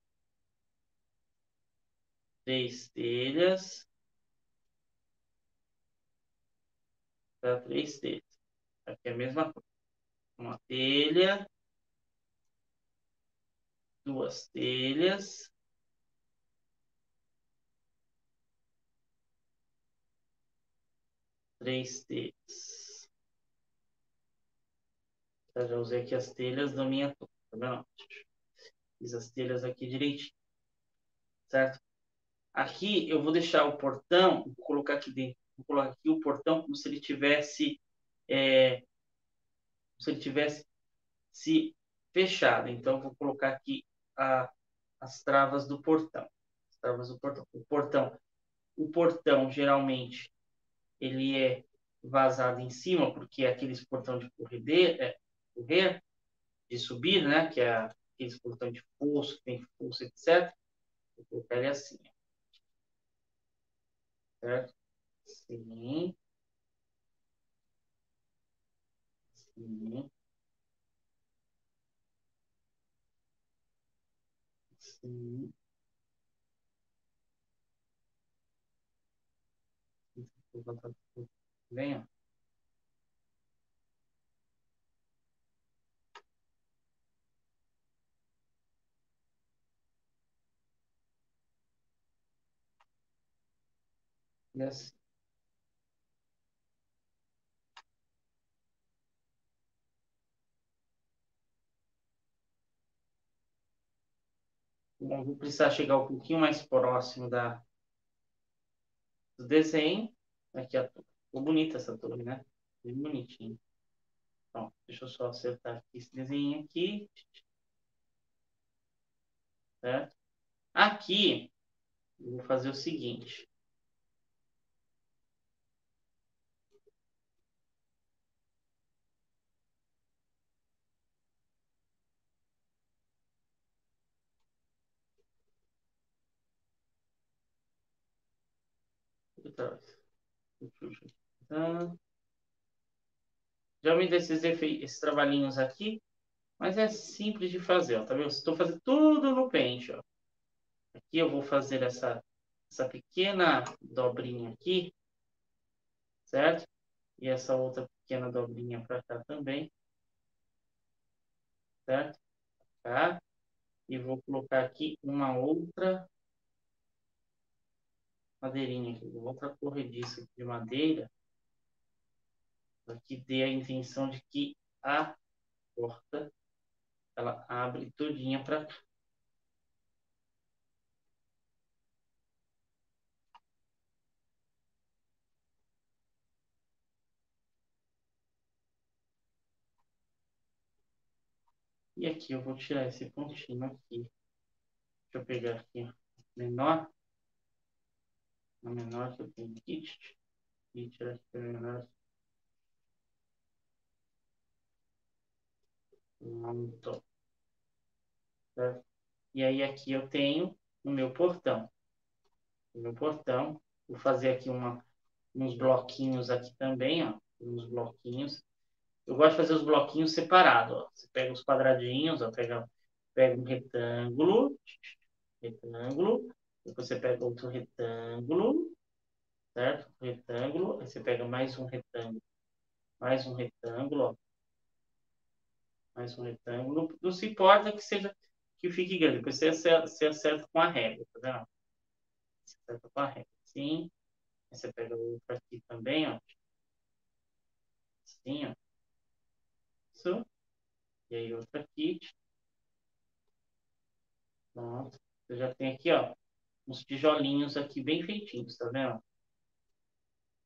três telhas, tá? Três telhas. Aqui é a mesma coisa. Uma telha, duas telhas, três telhas. Tá, já usei aqui as telhas da minha torre, tá vendo? Fiz as telhas aqui direitinho, certo? Aqui eu vou deixar o portão, vou colocar aqui dentro, vou colocar aqui o portão como se ele tivesse, se ele tivesse se fechado. Então vou colocar aqui as travas do portão. As travas do portão. O portão geralmente ele é vazado em cima porque é aqueles portão de correr, de subir, né? Que é aqueles portão de fosso, que tem fosso, etc. Vou colocar ele assim, certo? Sim, sim, sim. Venha. Yes. Bom, vou precisar chegar um pouquinho mais próximo do desenho. Aqui a torre. Ficou bonita essa torre, né? Bem bonitinho. Então, deixa eu só acertar aqui esse desenho aqui, certo? Aqui, eu vou fazer o seguinte. Já me dei esses trabalhinhos aqui, mas é simples de fazer, ó, tá vendo? Estou fazendo tudo no Paint, ó. Aqui eu vou fazer essa pequena dobrinha aqui, certo? E essa outra pequena dobrinha para cá também, certo? Tá? E vou colocar aqui uma outra madeirinha, aqui, outra corrediça de madeira, para que dê a intenção de que a porta ela abre todinha para cá. E aqui eu vou tirar esse pontinho aqui. Deixa eu pegar aqui ó, menor, a menor que eu tenho aqui, e tirar aqui a menor. Pronto. Certo? E aí aqui eu tenho o meu portão. O meu portão. Vou fazer aqui uns bloquinhos aqui também, ó. Uns bloquinhos. Eu gosto de fazer os bloquinhos separados, ó. Você pega os quadradinhos, ó, pega um retângulo, depois você pega outro retângulo, certo? Retângulo, aí você pega mais um retângulo, ó, mais um retângulo. Não se importa que fique grande, depois você acerta com a régua, tá vendo? Você acerta com a régua, sim. Aí você pega o outro aqui também, ó, assim, ó, isso. E aí outro aqui, pronto. Você já tem aqui, ó, uns tijolinhos aqui bem feitinhos, tá vendo?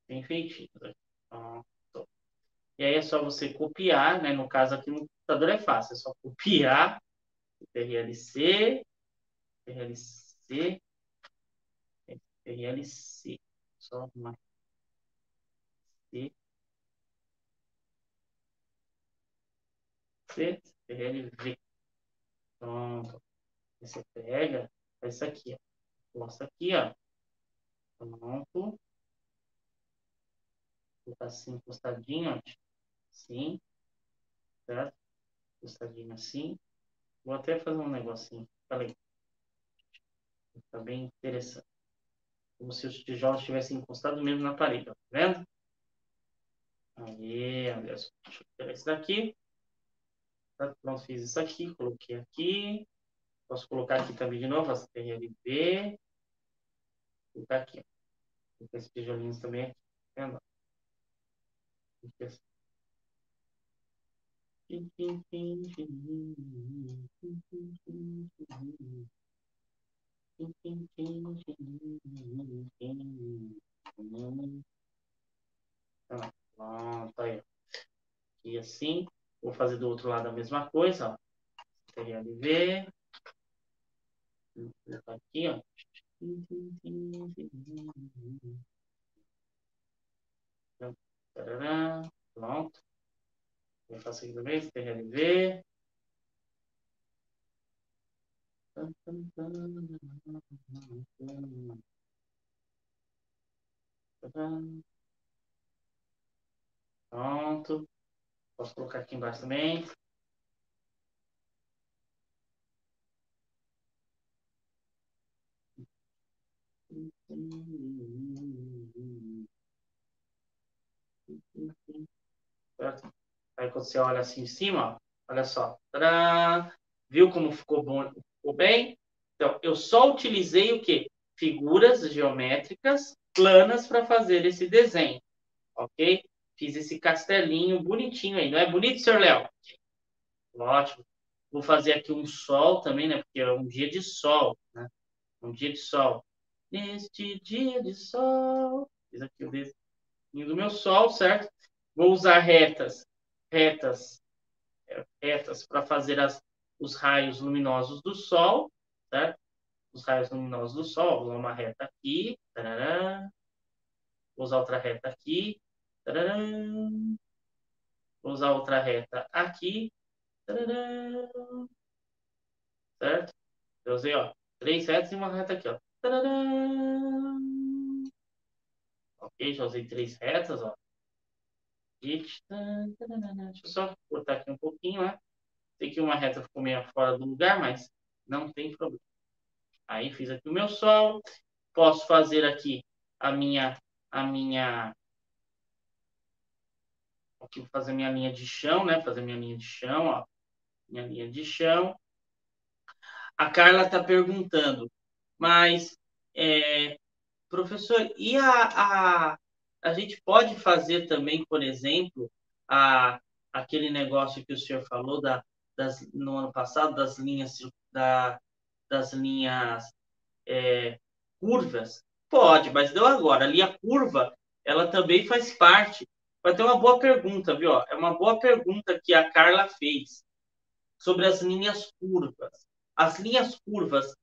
Bem feitinhos. Aqui. Pronto. E aí é só você copiar, né? No caso aqui no computador é fácil, é só copiar TRLC, TRLC, TRLC. Só uma C, C, TRLV. Pronto. Aí você pega, faz isso aqui, ó. Posta aqui, ó. Pronto. Vou botar assim, encostadinho, ó. Assim, certo? Encostadinho assim. Vou até fazer um negocinho. Falei. Tá bem interessante. Como se os tijolos estivessem encostados mesmo na parede, ó. Tá vendo? Aí, Anderson. Deixa eu pegar esse daqui. Tá? Pronto, fiz isso aqui. Coloquei aqui. Posso colocar aqui também de novo, as TRLB. Colocar aqui, ó. Colocar esses tijolinhos também aqui. Tá vendo? Pronto, aí. Aqui assim. Vou fazer do outro lado a mesma coisa, ó. TRLV. Vou colocar aqui, ó. Tarará. Pronto. Eu faço aqui também, TRLV. Pronto. Posso colocar aqui embaixo também. Certo? Aí quando você olha assim em cima, ó, olha só. Tadã! Viu como ficou bom? Ficou bem? Então, eu só utilizei o quê? Figuras geométricas planas para fazer esse desenho, ok? Fiz esse castelinho bonitinho aí. Não é bonito, senhor Léo? Ótimo. Vou fazer aqui um sol também, né? Porque é um dia de sol, né? Um dia de sol. Neste dia de sol. Fiz aqui o desenho do meu sol, certo? Vou usar retas, retas para fazer os raios luminosos do sol, certo? Os raios luminosos do sol. Vou usar uma reta aqui. Tarará. Vou usar outra reta aqui. Tarará. Vou usar outra reta aqui. Tarará. Certo? Eu usei, ó, três retas e uma reta aqui, ó. Tarará. Ok, já usei três retas, ó. Deixa eu só cortar aqui um pouquinho, né? Sei que uma reta ficou meio fora do lugar, mas não tem problema. Aí fiz aqui o meu sol. Posso fazer aqui a minha, aqui vou fazer minha linha de chão, né? Fazer minha linha de chão, ó. Minha linha de chão. A Carla está perguntando, mas professor, e a gente pode fazer também, por exemplo, aquele negócio que o senhor falou no ano passado, das linhas curvas? Pode, mas não agora. A linha curva, ela também faz parte. Vai ter uma boa pergunta, viu? É uma boa pergunta que a Carla fez sobre as linhas curvas. As linhas curvas,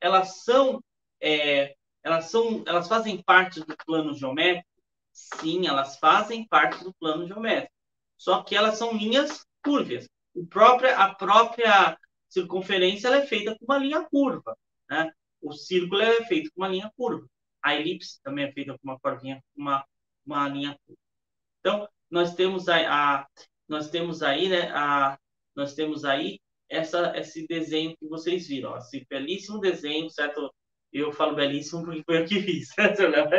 é, elas fazem parte do plano geométrico? Sim, elas fazem parte do plano geométrico. Só que elas são linhas curvas. A própria circunferência ela é feita com uma linha curva, né? O círculo é feito com uma linha curva. A elipse também é feita com uma curvinha, uma linha curva. Então, nós temos aí, né, nós temos aí esse desenho que vocês viram, ó, esse belíssimo desenho, certo? Eu falo belíssimo porque foi eu que fiz, né, seu Léo? O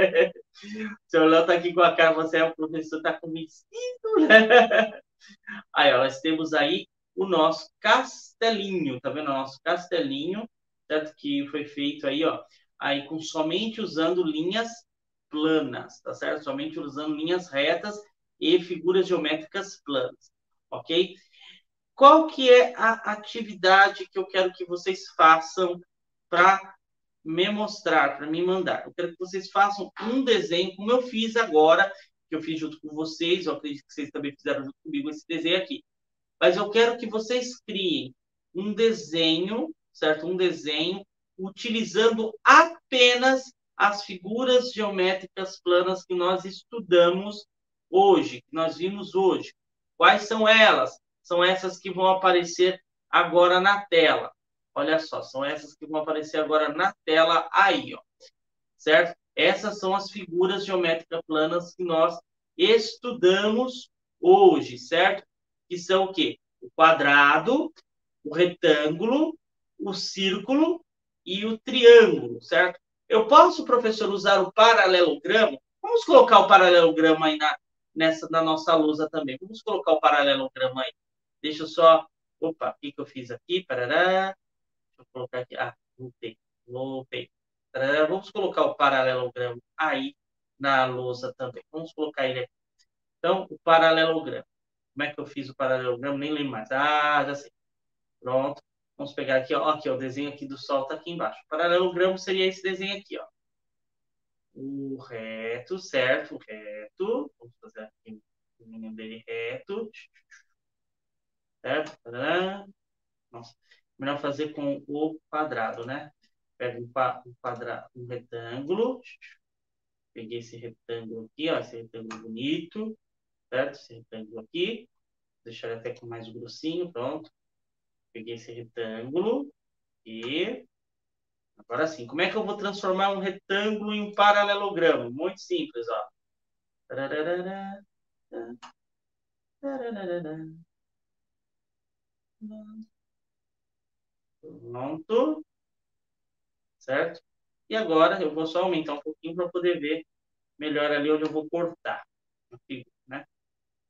seu Léo tá aqui com a cara, você é o professor, tá convencido, né? Aí, ó, nós temos aí o nosso castelinho, tá vendo? O nosso castelinho, certo? Que foi feito aí, ó, aí somente usando linhas planas, tá certo? Somente usando linhas retas e figuras geométricas planas, ok? Qual que é a atividade que eu quero que vocês façam para me mostrar, para me mandar? Eu quero que vocês façam um desenho, como eu fiz agora, que eu fiz junto com vocês, eu acredito que vocês também fizeram junto comigo esse desenho aqui. Mas eu quero que vocês criem um desenho, certo? Um desenho utilizando apenas as figuras geométricas planas que nós estudamos hoje, que nós vimos hoje. Quais são elas? São essas que vão aparecer agora na tela. Olha só, são essas que vão aparecer agora na tela aí, ó. Certo? Essas são as figuras geométricas planas que nós estudamos hoje, certo? Que são o quê? O quadrado, o retângulo, o círculo e o triângulo, certo? Eu posso, professor, usar o paralelogramo? Vamos colocar o paralelogramo aí na nossa lousa também. Vamos colocar o paralelogramo aí. Deixa eu só... Opa, o que eu fiz aqui? Parará. Deixa eu colocar aqui. Ah, voltei. Parará. Vamos colocar o paralelogramo aí na lousa também. Vamos colocar ele aqui. Então, o paralelogramo. Como é que eu fiz o paralelogramo? Nem lembro mais. Ah, já sei. Pronto. Vamos pegar aqui, ó. Aqui, ó, o desenho aqui do Sol está aqui embaixo. O paralelogramo seria esse desenho aqui, ó. O reto, certo? O reto. Vamos fazer aqui o caminho dele reto. Certo? Nossa. Melhor fazer com o quadrado, né? Pega um quadrado, um retângulo. Peguei esse retângulo aqui, ó. Esse retângulo bonito. Certo? Esse retângulo aqui. Deixar ele até com mais grossinho, pronto. Peguei esse retângulo e agora sim. Como é que eu vou transformar um retângulo em um paralelogramo? Muito simples, ó. Pronto, certo? E agora eu vou só aumentar um pouquinho para poder ver melhor ali onde eu vou cortar a figura, né?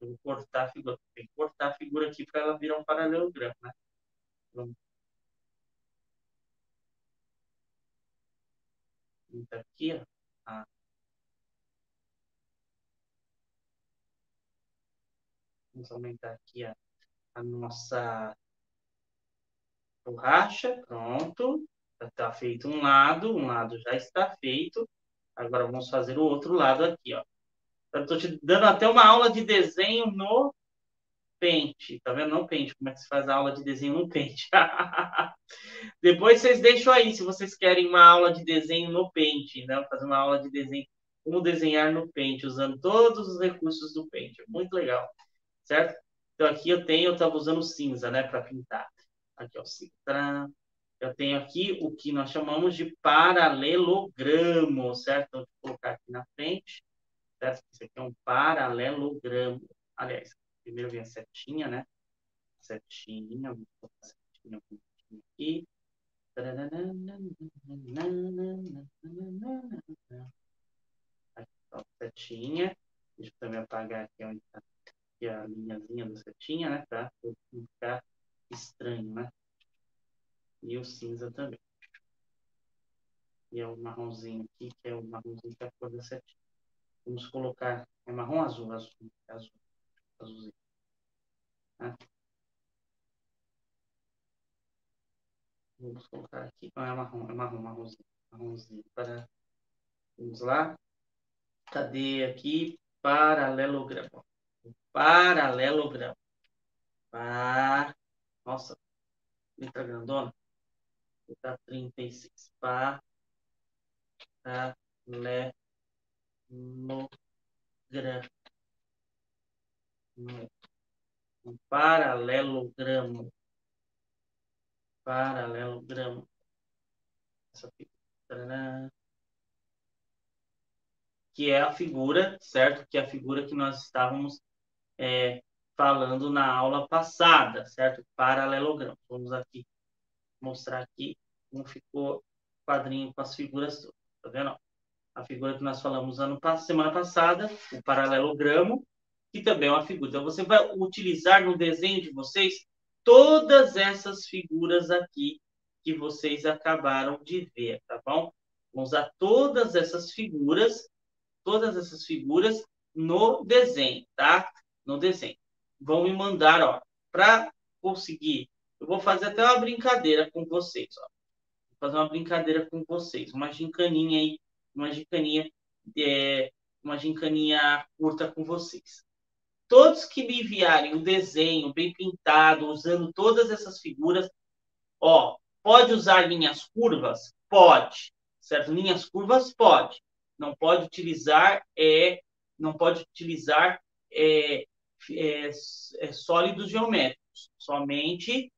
Eu vou cortar a figura. Tem que cortar a figura aqui para ela virar um paralelogramo, né? Vamos aqui, ó. Ah, vamos aumentar aqui a nossa borracha, pronto. Já está feito um lado já está feito. Agora vamos fazer o outro lado aqui, ó. Eu estou te dando até uma aula de desenho no Paint, tá vendo? No Paint, como é que se faz a aula de desenho no Paint. Depois vocês deixam aí, se vocês querem uma aula de desenho no Paint, né? Fazer uma aula de desenho, como desenhar no Paint, usando todos os recursos do Paint. Muito legal, certo? Então aqui eu estava usando cinza, né, para pintar. Aqui, ó, cinza. Eu tenho aqui o que nós chamamos de paralelogramo, certo? Então, vou colocar aqui na frente, certo? Isso aqui é um paralelogramo. Aliás, primeiro vem a setinha, né? Setinha, vou colocar a setinha aqui. Aqui tá a setinha. Deixa eu também apagar aqui onde está aqui a linhazinha da setinha, né? Para não ficar estranho, né? E o cinza também. E é o marronzinho aqui, que é o marronzinho que é a cor da setinha. Vamos colocar, é marrom azul, azulzinho. Né? Vamos colocar aqui, não é marrom, marronzinho. Marronzinho. Vamos lá. Cadê aqui? Paralelogramo. Paralelogramo. Nossa, letra grandona. Letra 36. Paralelogramo. Um paralelogramo. Paralelogramo. Essa figura. Que é a figura, certo? Que é a figura que nós estávamos falando na aula passada, certo? Paralelogramo. Vamos aqui mostrar aqui como ficou o quadrinho com as figuras todas. Tá vendo? A figura que nós falamos semana passada, o paralelogramo, que também é uma figura. Então, você vai utilizar no desenho de vocês todas essas figuras aqui que vocês acabaram de ver, tá bom? Vamos usar todas essas figuras no desenho, tá? No desenho. Vão me mandar, ó, para conseguir. Eu vou fazer até uma brincadeira com vocês, ó. Vou fazer uma brincadeira com vocês, uma gincaninha aí, uma gincaninha, uma gincaninha curta com vocês. Todos que me enviarem um desenho bem pintado, usando todas essas figuras, ó, pode usar linhas curvas? Pode. Certo? Linhas curvas pode. Não pode utilizar é, sólidos geométricos. Somente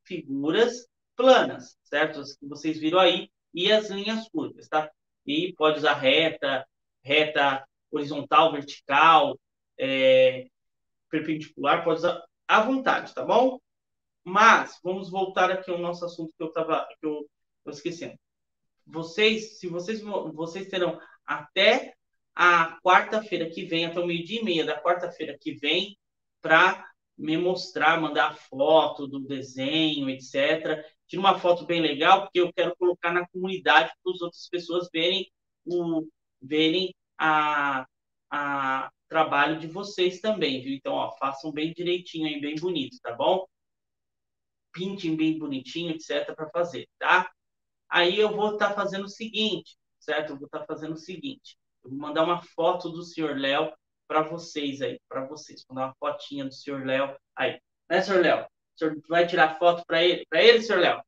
figuras planas, certo? As que vocês viram aí, e as linhas curvas, tá? E pode usar reta horizontal, vertical, perpendicular, pode usar à vontade, tá bom? Mas vamos voltar aqui ao nosso assunto que eu esquecendo. Vocês terão até a quarta-feira que vem, até o 12h30 da quarta-feira que vem, para me mostrar, mandar foto do desenho, etc. Tira uma foto bem legal, porque eu quero colocar na comunidade para as outras pessoas verem a trabalho de vocês também, viu? Então, ó, façam bem direitinho aí, bem bonito, tá bom? Pintem bem bonitinho, etc, para fazer, tá? Aí eu vou estar fazendo o seguinte, certo? Eu vou estar fazendo o seguinte. Eu vou mandar uma foto do senhor Léo para vocês aí, para vocês. Vou mandar uma fotinha do senhor Léo aí. Né, senhor Léo? O senhor vai tirar foto para ele, senhor Léo?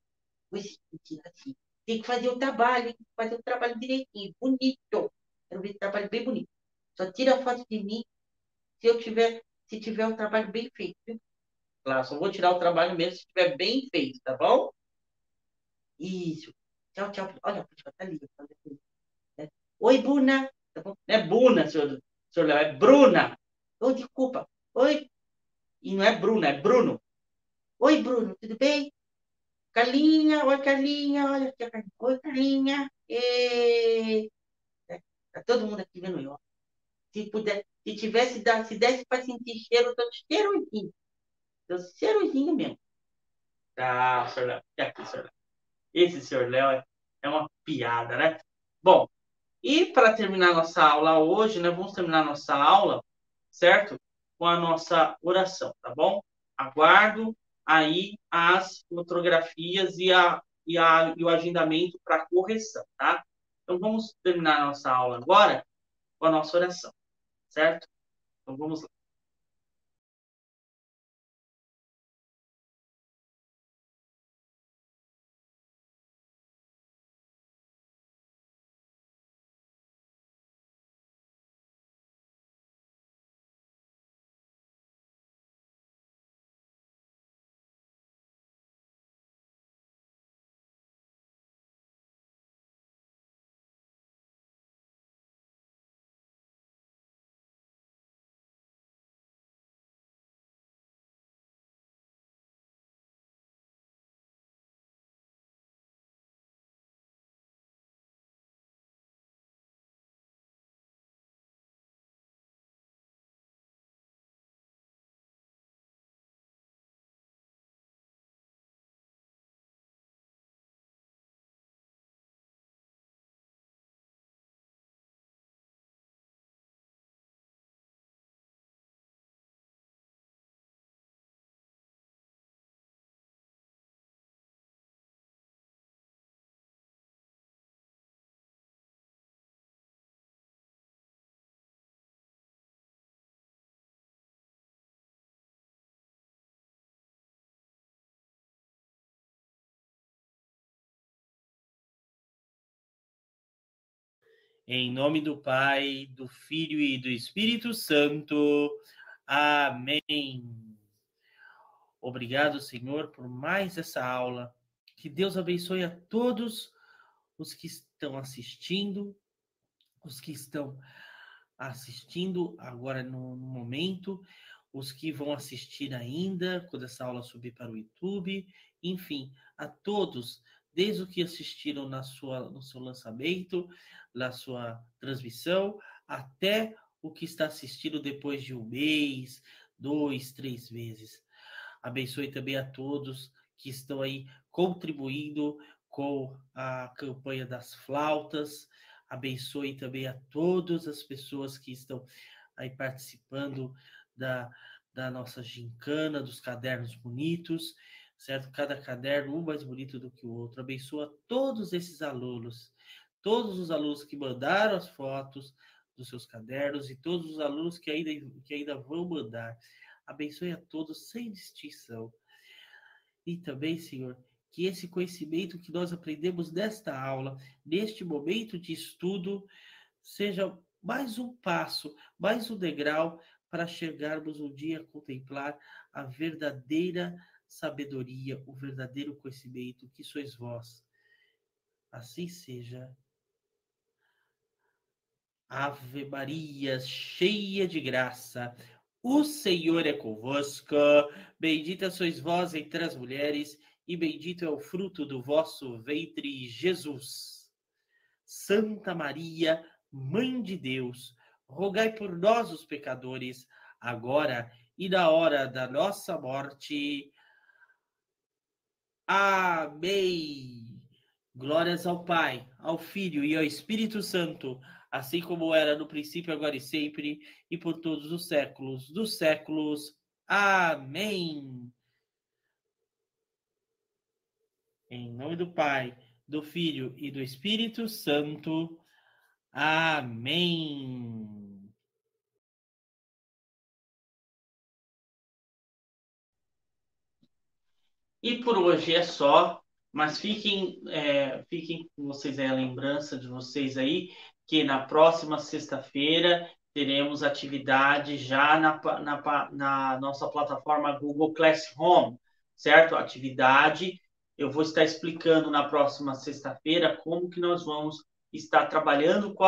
Pois, tira assim. Tem que fazer o trabalho, tem que fazer o trabalho direitinho, bonito. Quero ver o trabalho bem bonito. Só tira foto de mim se tiver um trabalho bem feito, viu? Claro, só vou tirar o trabalho mesmo se estiver bem feito, tá bom? Isso. Tchau, tchau. Olha, a tá ali. Oi, Bruna. Tá bom? Não é Bruna, senhor Léo, é Bruna. Oh, desculpa. Oi. E não é Bruna, é Bruno. Oi, Bruno, tudo bem? Carlinha, oi, Carlinha. Olha aqui a Carlinha. Oi, Carlinha. E... Tá todo mundo aqui vendo eu. Se desse para sentir cheiro, eu tô cheirosinho. Tô cheirosinho mesmo. Tá, senhor Léo. Aqui, senhor Léo. Esse senhor Léo é uma piada, né? Bom, e para terminar nossa aula hoje, né, vamos terminar nossa aula, certo? Com a nossa oração, tá bom? Aguardo aí as fotografias e o agendamento para correção, tá? Então vamos terminar nossa aula agora com a nossa oração, certo? Então vamos lá. Em nome do Pai, do Filho e do Espírito Santo. Amém. Obrigado, Senhor, por mais essa aula. Que Deus abençoe a todos os que estão assistindo, os que estão assistindo agora no momento, os que vão assistir ainda quando essa aula subir para o YouTube, enfim, a todos, desde o que assistiram no seu lançamento, na sua transmissão, até o que está assistindo depois de um mês, 2, 3 meses. Abençoe também a todos que estão aí contribuindo com a campanha das flautas. Abençoe também a todas as pessoas que estão aí participando da nossa gincana, dos cadernos bonitos, certo? Cada caderno, um mais bonito do que o outro. Abençoa todos esses alunos, todos os alunos que mandaram as fotos dos seus cadernos e todos os alunos que ainda vão mandar. Abençoe a todos sem distinção. E também, Senhor, que esse conhecimento que nós aprendemos nesta aula, neste momento de estudo, seja mais um passo, mais um degrau para chegarmos um dia a contemplar a verdadeira sabedoria, o verdadeiro conhecimento que sois vós. Assim seja. Ave Maria, cheia de graça, o Senhor é convosco. Bendita sois vós entre as mulheres, e bendito é o fruto do vosso ventre, Jesus. Santa Maria, Mãe de Deus, rogai por nós, os pecadores, agora e na hora da nossa morte. Amém. Glórias ao Pai, ao Filho e ao Espírito Santo, assim como era no princípio, agora e sempre, e por todos os séculos dos séculos. Amém. Em nome do Pai, do Filho e do Espírito Santo. Amém. E por hoje é só, mas fiquem com vocês aí, a lembrança de vocês aí, que na próxima sexta-feira teremos atividade já na nossa plataforma Google Classroom, certo? Atividade, eu vou estar explicando na próxima sexta-feira como que nós vamos estar trabalhando com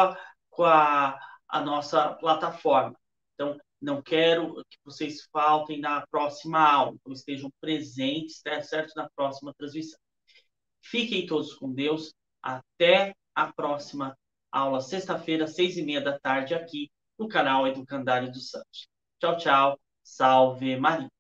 a nossa plataforma. Então, não quero que vocês faltem na próxima aula, então estejam presentes, tá certo? Na próxima transmissão. Fiquem todos com Deus. Até a próxima aula, sexta-feira, 6:30 da tarde, aqui no canal Educandário dos Santos. Tchau, tchau. Salve Maria.